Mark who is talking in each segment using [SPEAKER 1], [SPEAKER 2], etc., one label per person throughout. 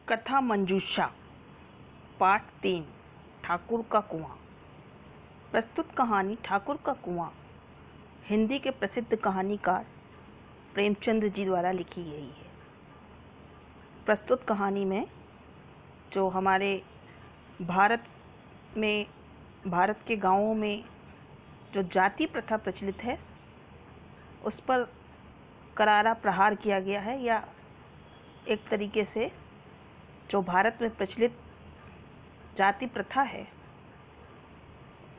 [SPEAKER 1] कथा मंजूषा पाठ 3 ठाकुर का कुआं। प्रस्तुत कहानी ठाकुर का कुआं हिंदी के प्रसिद्ध कहानीकार प्रेमचंद जी द्वारा लिखी गई है। प्रस्तुत कहानी में जो हमारे भारत के गांवों में जो जाति प्रथा प्रचलित है उस पर करारा प्रहार किया गया है, या एक तरीके से जो भारत में प्रचलित जाति प्रथा है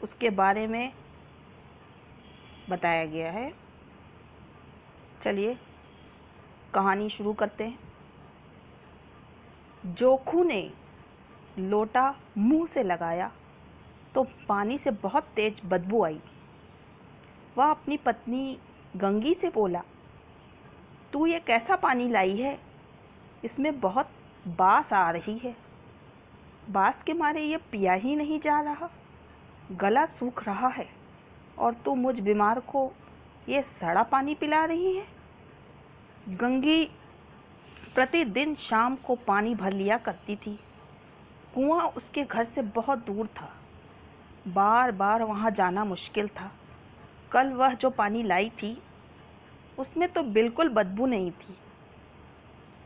[SPEAKER 1] उसके बारे में बताया गया है। चलिए कहानी शुरू करते हैं। जोखू ने लोटा मुंह से लगाया तो पानी से बहुत तेज बदबू आई। वह अपनी पत्नी गंगी से बोला, तू ये कैसा पानी लाई है? इसमें बहुत बास आ रही है। बास के मारे ये पिया ही नहीं जा रहा, गला सूख रहा है, और तू मुझ बीमार को ये सड़ा पानी पिला रही है। गंगी प्रतिदिन शाम को पानी भर लिया करती थी। कुआं उसके घर से बहुत दूर था, बार बार वहां जाना मुश्किल था। कल वह जो पानी लाई थी उसमें तो बिल्कुल बदबू नहीं थी,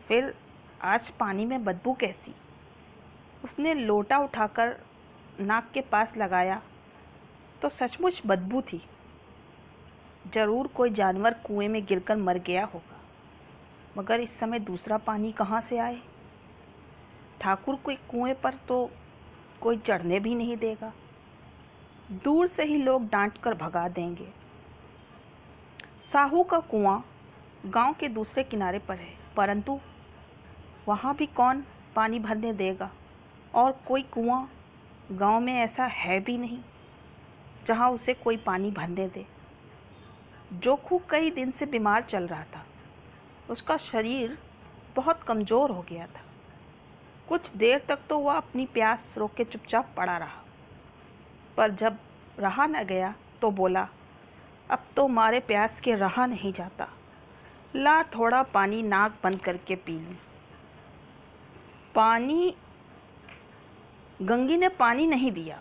[SPEAKER 1] फिर आज पानी में बदबू कैसी? उसने लोटा उठाकर नाक के पास लगाया तो सचमुच बदबू थी। जरूर कोई जानवर कुएं में गिरकर मर गया होगा, मगर इस समय दूसरा पानी कहाँ से आए? ठाकुर के कुएं पर तो कोई चढ़ने भी नहीं देगा, दूर से ही लोग डांटकर भगा देंगे। साहू का कुआं गांव के दूसरे किनारे पर है, परंतु वहाँ भी कौन पानी भरने देगा, और कोई कुआं गांव में ऐसा है भी नहीं जहाँ उसे कोई पानी भरने दे। जोखू कई दिन से बीमार चल रहा था। उसका शरीर बहुत कमज़ोर हो गया था। कुछ देर तक तो वह अपनी प्यास रोक के चुपचाप पड़ा रहा, पर जब रहा न गया तो बोला, अब तो मारे प्यास के रहा नहीं जाता, ला थोड़ा पानी नाक बंद करके पी लूं। पानी गंगी ने पानी नहीं दिया।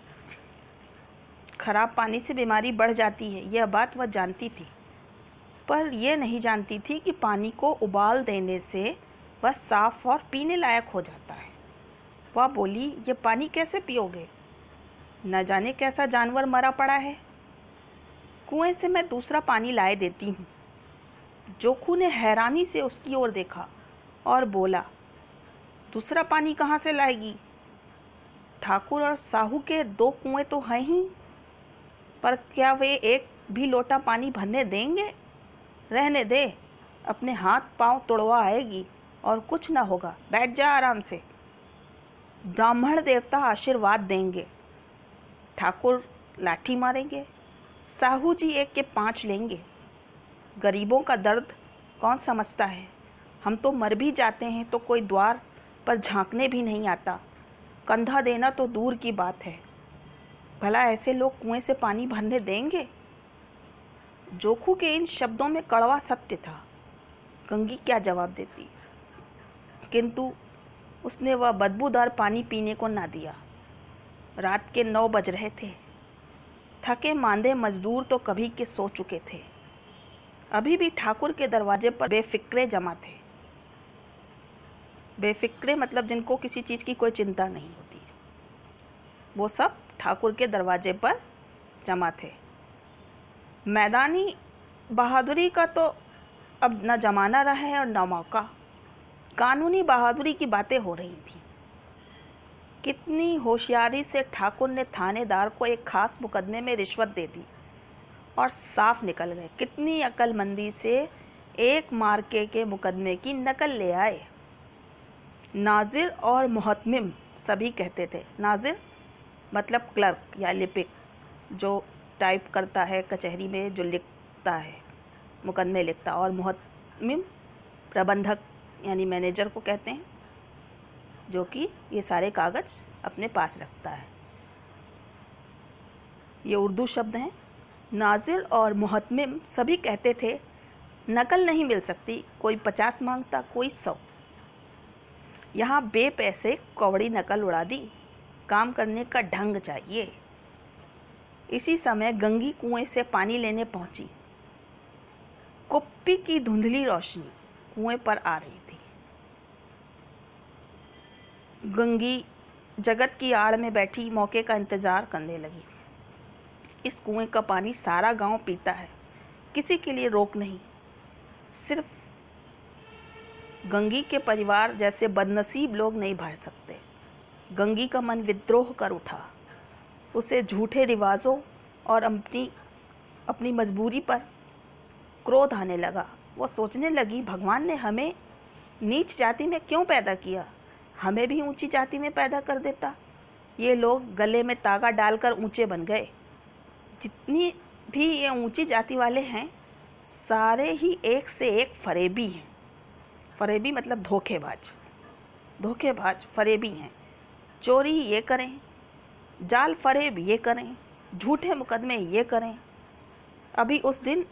[SPEAKER 1] खराब पानी से बीमारी बढ़ जाती है, यह बात वह जानती थी, पर यह नहीं जानती थी कि पानी को उबाल देने से वह साफ और पीने लायक हो जाता है। वह बोली, ये पानी कैसे पियोगे? न जाने कैसा जानवर मरा पड़ा है। कुएं से मैं दूसरा पानी लाए देती हूँ। जोखू ने हैरानी से उसकी ओर देखा और बोला, दूसरा पानी कहाँ से लाएगी? ठाकुर और साहू के 2 कुएं तो हैं ही, पर क्या वे एक भी लोटा पानी भरने देंगे? रहने दे, अपने हाथ पांव तुड़वा आएगी और कुछ ना होगा, बैठ जा आराम से। ब्राह्मण देवता आशीर्वाद देंगे, ठाकुर लाठी मारेंगे, साहू जी 1 के 5 लेंगे। गरीबों का दर्द कौन समझता है? हम तो मर भी जाते हैं तो कोई द्वार पर झांकने भी नहीं आता, कंधा देना तो दूर की बात है। भला ऐसे लोग कुएं से पानी भरने देंगे? जोखू के इन शब्दों में कड़वा सत्य था। गंगी क्या जवाब देती, किंतु उसने वह बदबूदार पानी पीने को ना दिया। रात के 9 बज रहे थे। थके मांदे मजदूर तो कभी के सो चुके थे। अभी भी ठाकुर के दरवाजे पर बेफिक्रे जमा थे। बेफिक्रे मतलब जिनको किसी चीज़ की कोई चिंता नहीं होती, वो सब ठाकुर के दरवाजे पर जमा थे। मैदानी बहादुरी का तो अब न जमाना रहा है और न मौका। कानूनी बहादुरी की बातें हो रही थी। कितनी होशियारी से ठाकुर ने थानेदार को एक खास मुकदमे में रिश्वत दे दी और साफ निकल गए। कितनी अक्लमंदी से एक मार्के के मुकदमे की नकल ले आए। नाजिर और मुहतमिम सभी कहते थे। नाजिर मतलब क्लर्क या लिपिक, जो टाइप करता है कचहरी में, जो लिखता है, मुकदमे लिखता, और मुहतमिम प्रबंधक यानी मैनेजर को कहते हैं, जो कि ये सारे कागज अपने पास रखता है। ये उर्दू शब्द हैं। नाजिर और मुहतमिम सभी कहते थे, नकल नहीं मिल सकती, कोई 50 मांगता, कोई 100। यहाँ बेपैसे कौड़ी नकल उड़ा दी, काम करने का ढंग चाहिए। इसी समय गंगी कुएं से पानी लेने पहुंची। कुप्पी की धुंधली रोशनी कुएं पर आ रही थी। गंगी जगत की आड़ में बैठी मौके का इंतजार करने लगी। इस कुएं का पानी सारा गांव पीता है, किसी के लिए रोक नहीं। सिर्फ गंगी के परिवार जैसे बदनसीब लोग नहीं भर सकते। गंगी का मन विद्रोह कर उठा। उसे झूठे रिवाजों और अपनी मजबूरी पर क्रोध आने लगा। वो सोचने लगी, भगवान ने हमें नीच जाति में क्यों पैदा किया? हमें भी ऊंची जाति में पैदा कर देता। ये लोग गले में तागा डालकर ऊंचे बन गए। जितनी भी ये ऊंची जाति वाले हैं, सारे ही एक से एक फरेबी हैं। फरेबी मतलब धोखेबाज। धोखेबाज फरेबी हैं। चोरी ये करें, जाल फरेब ये करें, झूठे मुकदमे ये करें। अभी उस दिन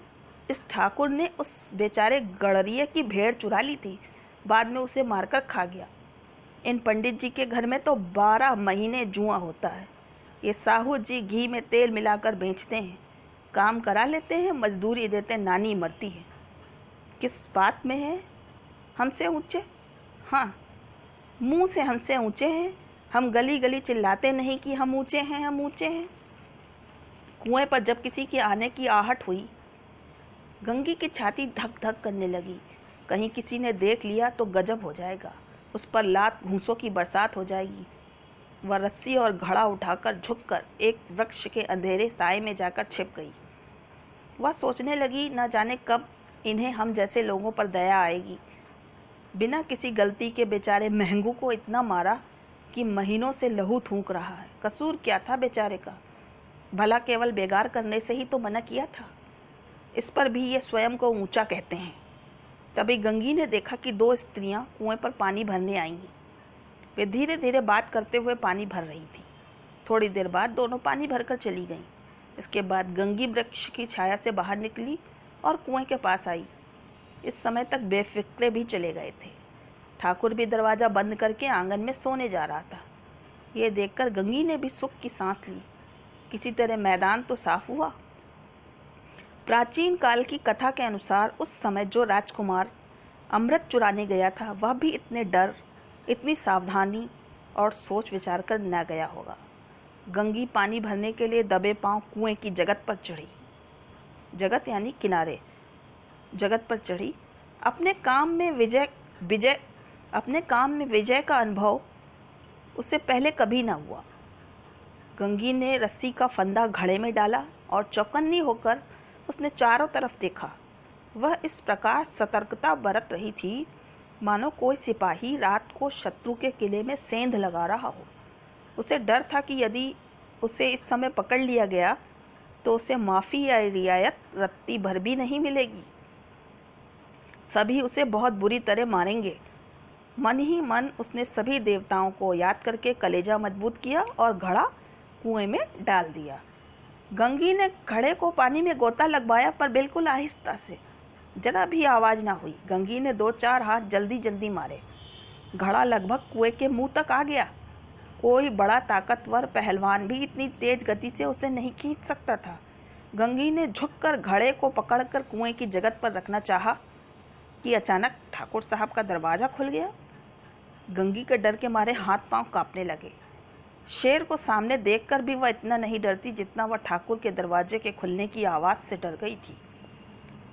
[SPEAKER 1] इस ठाकुर ने उस बेचारे गड़रिये की भेड़ चुरा ली थी, बाद में उसे मारकर खा गया। इन पंडित जी के घर में तो 12 महीने जुआ होता है। ये साहू जी घी में तेल मिलाकर बेचते हैं, काम करा लेते हैं, मजदूरी देते, नानी मरती है। किस बात में है हमसे ऊंचे? हाँ, मुंह से हमसे ऊंचे हैं। हम गली गली चिल्लाते नहीं कि हम ऊंचे हैं, हम ऊंचे हैं। कुएं पर जब किसी के आने की आहट हुई, गंगी की छाती धक धक करने लगी। कहीं किसी ने देख लिया तो गजब हो जाएगा, उस पर लात घूंसों की बरसात हो जाएगी। वह रस्सी और घड़ा उठाकर झुककर एक वृक्ष के अंधेरे साए में जाकर छिप गई। वह सोचने लगी, न जाने कब इन्हें हम जैसे लोगों पर दया आएगी। बिना किसी गलती के बेचारे महंगू को इतना मारा कि महीनों से लहू थूक रहा है। कसूर क्या था बेचारे का? भला केवल बेगार करने से ही तो मना किया था। इस पर भी ये स्वयं को ऊंचा कहते हैं। तभी गंगी ने देखा कि 2 स्त्रियां कुएं पर पानी भरने आई हैं। वे धीरे धीरे बात करते हुए पानी भर रही थी। थोड़ी देर बाद दोनों पानी भरकर चली गईं। इसके बाद गंगी वृक्ष की छाया से बाहर निकली और कुएं के पास आई। इस समय तक बेफिक्रे भी चले गए थे। ठाकुर भी दरवाजा बंद करके आंगन में सोने जा रहा था। ये देखकर गंगी ने भी सुख की सांस ली। किसी तरह मैदान तो साफ हुआ। प्राचीन काल की कथा के अनुसार उस समय जो राजकुमार अमृत चुराने गया था, वह भी इतने डर, इतनी सावधानी और सोच विचार कर न गया होगा। गंगी पानी भरने के लिए दबे पांव कुएं की जगत पर चढ़ी। जगत यानी किनारे। जगत पर चढ़ी। अपने काम में विजय का अनुभव उससे पहले कभी न हुआ। गंगी ने रस्सी का फंदा घड़े में डाला और चौकन्नी होकर उसने चारों तरफ देखा। वह इस प्रकार सतर्कता बरत रही थी मानो कोई सिपाही रात को शत्रु के किले में सेंध लगा रहा हो। उसे डर था कि यदि उसे इस समय पकड़ लिया गया तो उसे माफ़ी या रियायत रत्ती भर भी नहीं मिलेगी। सभी उसे बहुत बुरी तरह मारेंगे। मन ही मन उसने सभी देवताओं को याद करके कलेजा मजबूत किया और घड़ा कुएं में डाल दिया। गंगी ने घड़े को पानी में गोता लगवाया, पर बिल्कुल आहिस्ता से, जरा भी आवाज ना हुई। गंगी ने 2-4 हाथ जल्दी जल्दी मारे। घड़ा लगभग कुएं के मुंह तक आ गया। कोई बड़ा ताकतवर पहलवान भी इतनी तेज गति से उसे नहीं खींच सकता था। गंगी ने झुककर घड़े को पकड़कर कुएं की जगत पर रखना चाहा कि अचानक ठाकुर साहब का दरवाजा खुल गया। गंगी के डर के मारे हाथ पांव कांपने लगे। शेर को सामने देखकर भी वह इतना नहीं डरती जितना वह ठाकुर के दरवाजे के खुलने की आवाज से डर गई थी।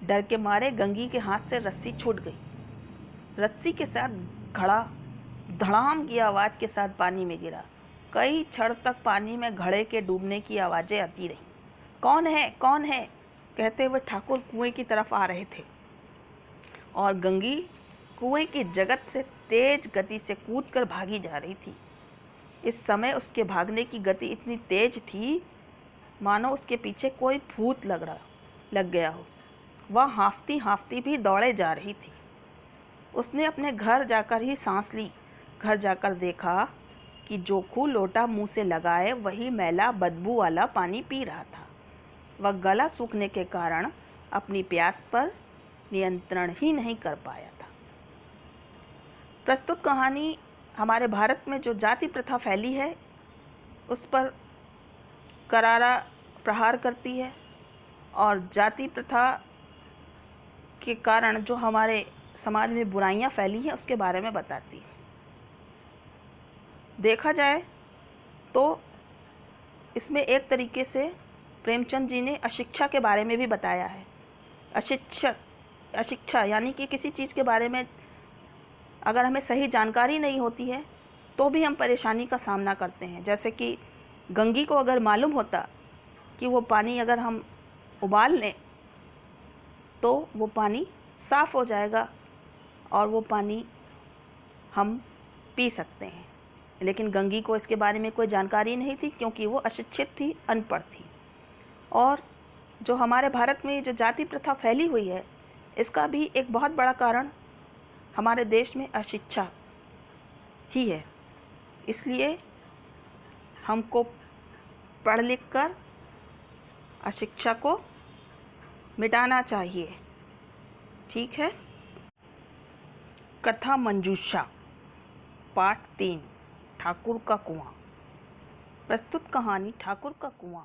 [SPEAKER 1] डर के मारे गंगी के हाथ से रस्सी छूट गई। रस्सी के साथ घड़ा धड़ाम की आवाज के साथ पानी में गिरा। कई क्षण तक पानी में घड़े के डूबने की आवाजें आती रहीं। कौन है, कौन है कहते हुए ठाकुर कुएं की तरफ आ रहे थे और गंगी कुएं की जगत से तेज गति से कूदकर भागी जा रही थी। इस समय उसके भागने की गति इतनी तेज थी मानो उसके पीछे कोई भूत लग गया हो। वह हांफती हांफती भी दौड़े जा रही थी। उसने अपने घर जाकर ही सांस ली। घर जाकर देखा कि जोखू लोटा मुंह से लगाए वही मैला बदबू वाला पानी पी रहा था। वह गला सूखने के कारण अपनी प्यास पर नियंत्रण ही नहीं कर पाया था। प्रस्तुत कहानी हमारे भारत में जो जाति प्रथा फैली है उस पर करारा प्रहार करती है और जाति प्रथा के कारण जो हमारे समाज में बुराइयां फैली हैं उसके बारे में बताती है। देखा जाए तो इसमें एक तरीके से प्रेमचंद जी ने अशिक्षा के बारे में भी बताया है। अशिक्षा यानी कि किसी चीज़ के बारे में अगर हमें सही जानकारी नहीं होती है तो भी हम परेशानी का सामना करते हैं। जैसे कि गंगी को अगर मालूम होता कि वो पानी अगर हम उबाल लें तो वो पानी साफ़ हो जाएगा और वो पानी हम पी सकते हैं, लेकिन गंगी को इसके बारे में कोई जानकारी नहीं थी क्योंकि वो अशिक्षित थी, अनपढ़ थी। और जो हमारे भारत में जो जाति प्रथा फैली हुई है इसका भी एक बहुत बड़ा कारण हमारे देश में अशिक्षा ही है। इसलिए हमको पढ़ लिख कर अशिक्षा को मिटाना चाहिए। ठीक है। कथा मंजूषा पाठ 3 ठाकुर का कुआं। प्रस्तुत कहानी ठाकुर का कुआं।